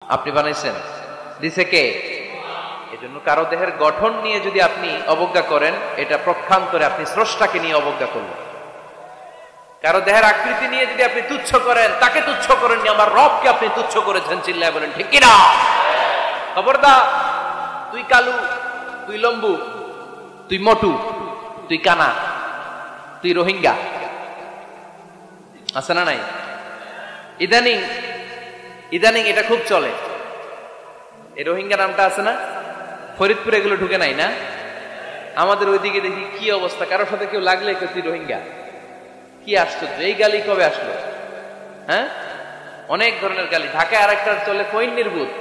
আপনি বানাইছেন? দিছে কে? এজন্য কারো দেহের গঠন নিয়ে যদি আপনি অবজ্ঞা করেন, এটা প্রক্ষান্তরে আপনি স্রষ্টাকে নিয়ে অবজ্ঞা করলেন। কারো দেহের আকৃতি নিয়ে যদি আপনি তুচ্ছ করেন, তাকে তুচ্ছ করেননি, আমার রবকে আপনি তুচ্ছ করেছেন। চিল্লায় বলেন ঠিক কিনা? খবরদার, তুই কালু, তুই লম্বু, তুই মোটু, তুই কানা, তুই রোহিঙ্গা, আছে না নাই? ইদানিং এটা খুব চলে। এই রোহিঙ্গা নামটা আছে না, ফরিদপুরে এগুলো ঢুকে নাই না? আমাদের ওইদিকে দেখি কি অবস্থা, কারোর সাথে কেউ লাগলে কেউ তুই রোহিঙ্গা। কি আশ্চর্য, এই গালি কবে আসলো? হ্যাঁ, অনেক ধরনের গালি। ঢাকায় আরেকটা চলে ফইন নির্বুত,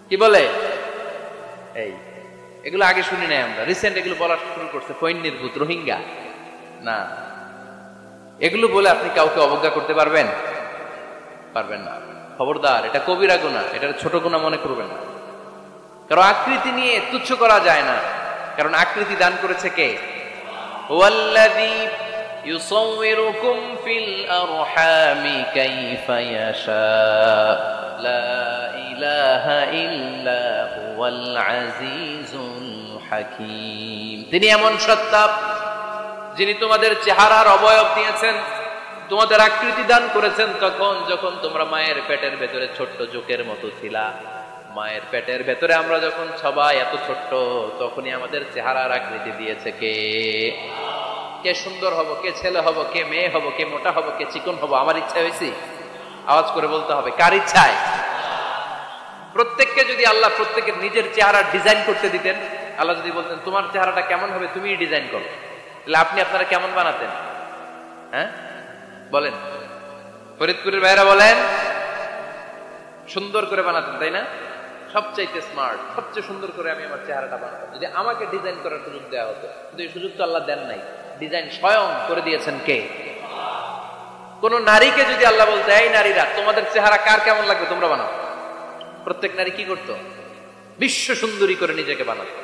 কি বলে? এই এগুলো আগে শুনি নাই আমরা, রিসেন্ট এগুলো বলা শুরু করছে। ফইন নির্বুত, রোহিঙ্গা না। এগুলো বলে আপনি কাউকে অবজ্ঞা করতে পারবেন? পারবেন না। খবরদার, এটা কবিরা গুনাহ, এটা ছোট গুনাহ মনে করবেন না। কারণ আকৃতি নিয়ে তুচ্ছ করা যায় না, কারণ আকৃতি দান করেছে কে? ওয়াল্লাযী ইউসাউবিরুকুম ফিল আরহামি কাইফা ইয়াশা, লা ইলাহা ইল্লা হুয়াল আজিজুল হাকীম। তিনি এমন সত্তা যিনি তোমাদের চেহারার অবয়ব দিয়েছেন, তোমাদের আকৃতি দান করেছেন তখন যখন তোমরা মায়ের পেটের ভেতরে ছোট্ট জোকের মতো ছিলা। মায়ের পেটের ভেতরে আমরা যখন সবাই এত ছোট্ট, তখনই আমাদের চেহারার আকৃতি দিয়েছে কে? কে সুন্দর হব, কে ছেলে হব, কে মেয়ে হব, কে মোটা হব, কে চিকন হব? আমার ইচ্ছা হয়েছে? আওয়াজ করে বলতে হবে, কার ইচ্ছায়? প্রত্যেককে যদি আল্লাহ প্রত্যেকের নিজের চেহারা ডিজাইন করতে দিতেন, আল্লাহ যদি বলতেন তোমার চেহারাটা কেমন হবে তুমিই ডিজাইন করো, তাহলে আপনি আপনারা কেমন বানাতেন? হ্যাঁ বলেন, ফরিদপুরের ভাইরা বলেন, সুন্দর করে বানাতেন তাই না? সবচাইতে স্মার্ট, সবচেয়ে সুন্দর করে আমি আমার চেহারাটা বানাতাম যদি আমাকে ডিজাইন করার সুযোগ দেওয়া হতো। কিন্তু এই সুযোগ তো আল্লাহ দেন নাই। ডিজাইন স্বয়ং করে দিয়েছেন কে? কোন নারীকে যদি আল্লাহ বলতে, এই নারীরা তোমাদের চেহারা কার কেমন লাগবে তোমরা বানাও, প্রত্যেক নারী কি করতো? বিশ্ব সুন্দরী করে নিজেকে বানাতো।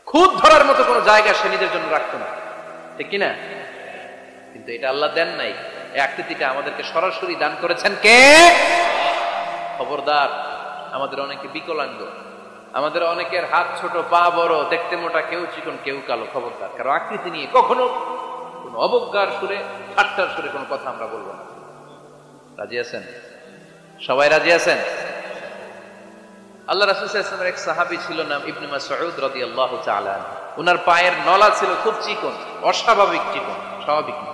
খুদ ধরার মতো কোনো জায়গা সে নিজের জন্য রাখতো না, ঠিক কিনা? কিন্তু এটা আল্লাহ দেন নাই। এই আকৃতিটা আমাদেরকে সরাসরি দান করেছেন কে? খবরদার, আমাদের অনেকে বিকলাঙ্গ, আমাদের অনেকের হাত ছোট, পা বড়, দেখতে মোটা, কেউ চিকন, কেউ কালো। খবরদার, কারো আকৃতি নিয়ে কখনো কোনো অবজ্ঞার সুরে, ঠাট্টার সুরে কোনো কথা আমরা বলবো না। রাজি আছেন? সবাই রাজি আছেন? আল্লাহ রাসূল সাল্লাল্লাহু আলাইহি ওয়াসাল্লামের এক সাহাবী ছিল, নাম ইবনে মাসউদ রাদিয়াল্লাহু তাআলা। ওনার পায়ের নলা ছিল খুব চিকন, অস্বাভাবিক চিকন, স্বাভাবিক না।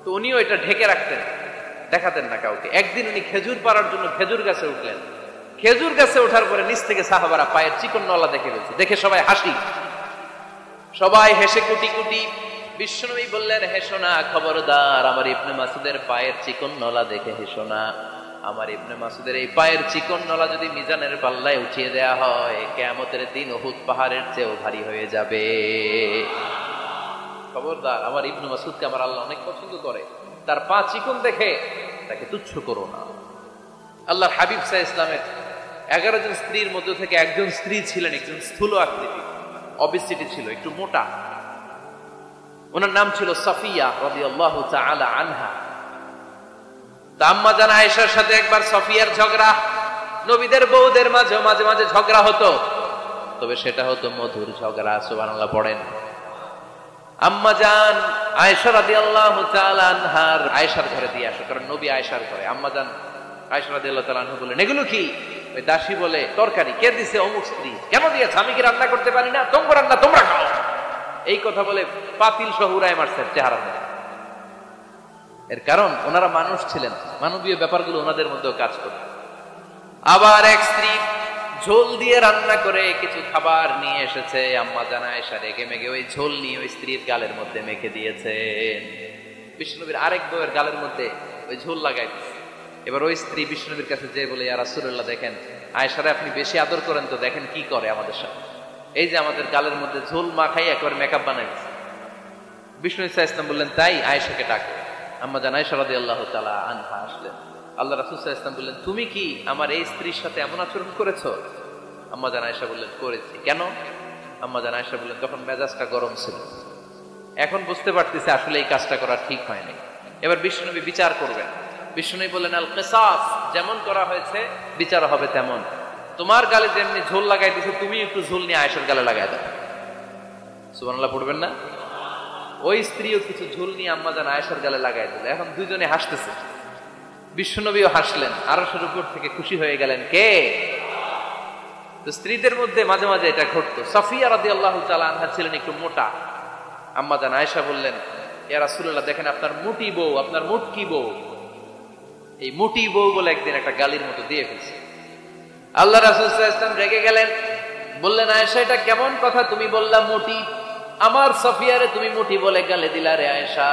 তো উনিও এটা ঢেকে রাখতেন, দেখাতেন না কাউকে। একদিন উনি খেজুর পাড়ার জন্য খেজুর গাছে উঠলেন। খেজুর গাছে ওঠার পরে নিচ থেকে সাহাবারা পায়ের চিকন নলা দেখে ফেলছে। দেখে সবাই হাসি, সবাই হেসে কুটি কুটি। বিশ্বনবী বললেন, হেসো না, খবরদার, আমার ইবনে মাসউদের পায়ের চিকন নলা দেখে হেসো না। আমার ইবনে মাসউদের এই পায়ের চিকন নলা যদি মিজানের পাল্লায় উঠিয়ে দেয়া হয়, কিয়ামতের দিন উহুদ পাহাড়ের চেয়েও ভারী হয়ে যাবে। খবরদার, আমার ইবনে মাসউদকে আমার আল্লাহ অনেক পছন্দ করে, তার পা চিকন দেখে তাকে তুচ্ছ করো না। আল্লাহর হাবিব সাল্লাল্লাহু আলাইহি ওয়াসাল্লামের 11 জন স্ত্রীর মধ্য থেকে একজন স্ত্রী ছিলেন একজন স্থূল আকৃতি, অবিসিটি ছিল, একটু মোটা। ওনার নাম ছিল সাফিয়া রাদিয়াল্লাহু তাআলা আনহা। আম্মা জান আয়েশার সাথে একবার সফিয়ার ঝগড়া। নবীদের বউদের মাঝে মাঝে মাঝে ঝগড়া হতো, তবে সেটা হতো মধুর ঝগড়া। সুবহানাল্লাহ পড়েন। আম্মা জান আয়েশা রাদিয়াল্লাহু তাআলা আনহার আয়েশার ঘরে দিয়ে আসো, কারণ নবী আয়েশার ঘরে। আম্মা জান আয়েশা রাদিয়াল্লাহু তাআলা আনহা বলেন, এগুলো কি? ওই দাসী বলে, তরকারি। কে দিছে? অমুক স্ত্রী। কেন দিয়েছে? আমি কি রান্না করতে পারি না? তোমরা রান্না তোমরা খাও। এই কথা বলে পাতিল সহ উড়ায় মারছেন চেহারা মধ্যে। এর কারণ ওনারা মানুষ ছিলেন, মানবীয় ব্যাপারগুলো ওনাদের মধ্যেও কাজ করত। আবার এক স্ত্রী ঝোল দিয়ে রান্না করে কিছু খাবার নিয়ে এসেছে। আম্মা জান আয়েশা রেগে মেগে ওই ঝোল নিয়ে ওই স্ত্রীর গালের মধ্যে মেখে দিয়েছেন। বিষ্ণুনবীর আরেক বউয়ের গালের মধ্যে ওই ঝোল লাগাই দিয়েছে। এবার ওই স্ত্রী বিষ্ণুনবীর কাছে যেয়ে বলে, ইয়া রাসূলুল্লাহ, দেখেন আয়েশারে আপনি বেশি আদর করেন তো, দেখেন কি করে আমাদের সাথে। এই যে আমাদের গালের মধ্যে ঝোল মাখাই একেবারে মেকআপ বানাই দিয়েছে। বিষ্ণু সাল্লাল্লাহু আলাইহি ওয়াসাল্লাম বললেন, তাই? আয়েশাকে ডাকো। আম্মা জান আয়েশা রাদিয়াল্লাহু তাআলা আনহা আসলেন। আল্লাহ রাসূল সাল্লাল্লাহু আলাইহি ওয়াসাল্লাম বললেন, তুমি কি আমার এই স্ত্রীর সাথে এমন আচরণ করেছো? আম্মা জান আয়েশা বললেন, করেছি। কেন? আম্মা জান আয়েশা বললেন, তখন মেজাজটা গরম ছিল, এখন বুঝতে পারতেছি আসলে এই কাজটা করা ঠিক হয়নি। এবার বিশ্বনবী বিচার করবেন, বিষ্ণু বললেন আল কিসাস, যেমন করা হয়েছে বিচার হবে তেমন। তোমার গালে যেমনি ঝোল লাগাই দিছে, তুমি একটু ঝোল নিয়ে আয়েশার গালে লাগাই দাও। সুবহানাল্লাহ পড়বেন না? ওই স্ত্রীও কিছু ঝোল নিয়ে আম্মাজান আয়েশার গালে লাগাই দিল। এখন দুইজনে হাসতেছে, বিশ্বনবীও হাসলেন, আরশের উপর থেকে খুশি হয়ে গেলেন কে? তো স্ত্রীদের মধ্যে মাঝে মাঝে এটা ঘটতো। সাফিয়া রাদিয়াল্লাহু তাআলা আনহা ছিলেন একটু মোটা। আম্মাজান আয়েশা বললেন, ইয়া রাসূলুল্লাহ, দেখেন আপনার মুটি বউ, আপনার মুটকি বউ। এই মুটি বউ বলে একদিন একটা গালির মতো দিয়ে ফেলছে। আল্লাহ রাসূল সাল্লাল্লাহু আলাইহি ওয়াসাল্লাম রেগে গেলেন, বললেন, আয়েশা এটা কেমন কথা তুমি বললা মুটি? আমার সাফিয়ারে তুমি মুটি বলে গালি দিলা রে আয়েশা।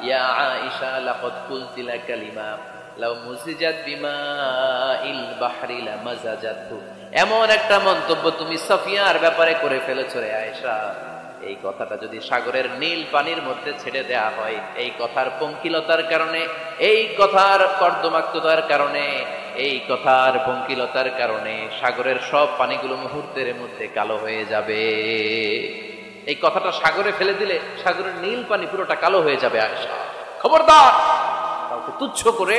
ইয়া আয়েশা লাকাদ কুলতিলা কালিমা লাউ মুসিজাত বিমাইল বাহরি লামাজাজাতু। এমন একটা মন্তব্য তুমি সাফিয়ার ব্যাপারে করে ফেলেছো রে আয়েশা, এই কথাটা যদি সাগরের নীল পানির মধ্যে ছেড়ে দেয়া হয়, এই কথার পঙ্কিলতার কারণে, এই কথার কর্দমাক্ততার কারণে, এই কথার পঙ্কিলতার কারণে সাগরের সব পানিগুলো মুহূর্তের মধ্যে কালো হয়ে যাবে। এই কথাটা সাগরে ফেলে দিলে সাগরের নীল পানি পুরোটা কালো হয়ে যাবে। আয়েশা খবরদার, কাউকে তুচ্ছ করে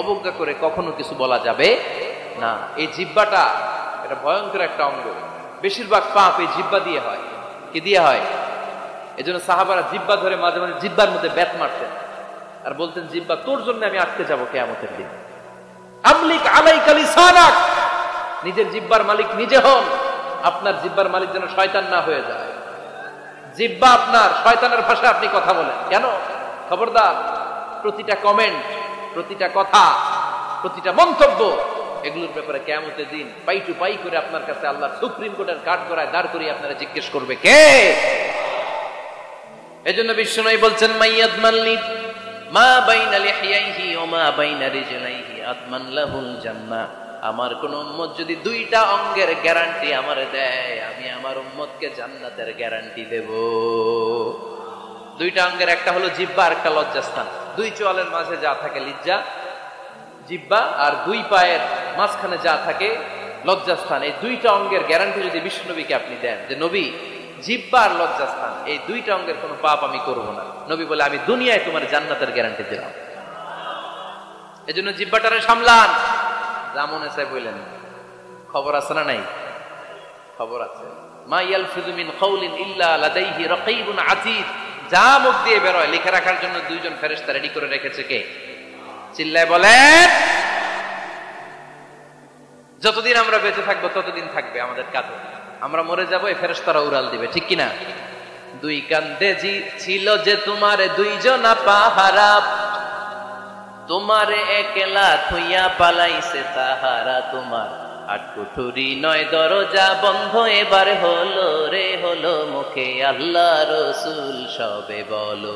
অবজ্ঞা করে কখনো কিছু বলা যাবে না। এই জিহ্বাটা এটা ভয়ঙ্কর একটা অঙ্গ। বেশিরভাগ পাপ এই জিহ্বা দিয়ে হয়। কি দিয়ে হয়? এই জন্য সাহাবারা জিহ্বা ধরে মাঝে মাঝে জিহ্বার মধ্যে ব্যাট মারতেন আর বলতেন, জিহ্বা তোর জন্য আমি আটকে যাবো কিয়ামতের দিন। আমলিক আলাইকা লিসানাক, নিজের জিহ্বার মালিক নিজে হন। আপনার জিহ্বার মালিক যেন শয়তান না হয়ে যায়। জিহ্বা আপনার, শয়তানের ভাষায় আপনি কথা বলেন কেন? খবরদার, প্রতিটা কমেন্ট, প্রতিটা কথা, প্রতিটা মন্তব্য, এগুলোর ব্যাপারে কিয়ামতের দিন পাই টু পাই করে আপনার কাছে আল্লাহর সুপ্রিম কোর্টের কাঠ গড়ায় দাঁড় করিয়ে আপনারা জিজ্ঞেস করবে কে? এজন্য বিশ্বনবী বলছেন, মাইয়াদমানলি মা বাইনা লিহিয়াইহি ওয়া মা বাইনা রিজলাইহি আতমান লাহুল জান্নাহ। আমার কোন উম্মত যদি দুইটা অঙ্গের গ্যারান্টি আমারে দেয়, আমি আমার উম্মতকে জান্নাতের গ্যারান্টি দেব। দুইটা অঙ্গের, একটা হলো জিহ্বা আর একটা লজ্জাস্থান। দুই চোয়ালের মাঝে যা থাকে লিজ্জা জিহ্বা, আর দুই পায়ের মাঝখানে যা থাকে লজ্জাস্থান। এই দুইটা অঙ্গের গ্যারান্টি যদি বিশ্বনবীকে আপনি দেন যে নবী, জিহ্বা আর লজ্জাস্থান এই দুইটা অঙ্গের কোনো পাপ আমি করব না, নবী বলে আমি দুনিয়ায় তোমার জান্নাতের গ্যারান্টি দিলাম। এজন্য জিহ্বাটারে সামলান। যেমন এসে বললেন, খবর আছে না নাই? খবর আছে। মা ইয়ালফিযু মিন কাওলিন ইল্লা লাদাইহি রাকীবুন আতীদ। যা মুখ দিয়ে বের হয় লিখে রাখার জন্য দুইজন ফেরেশতা রেডি করে রেখেছে কে? চিল্লায় বলেন। যতদিন আমরা বেঁচে থাকবো ততদিন থাকবে আমাদের কাঁধে। আমরা মরে যাবো, এই ফেরেশতারা উড়াল দিবে, ঠিক কিনা? দুই কান্দে ছিল যে তোমার দুইজনা পাহারা, তোমারে একলা থইয়া পালাইছে তাহারা। তোমার আট কুঠুরি নয় দরজা বন্ধ, এবার হলো রে হলো মুখে আল্লাহ রসুল সবে বলো।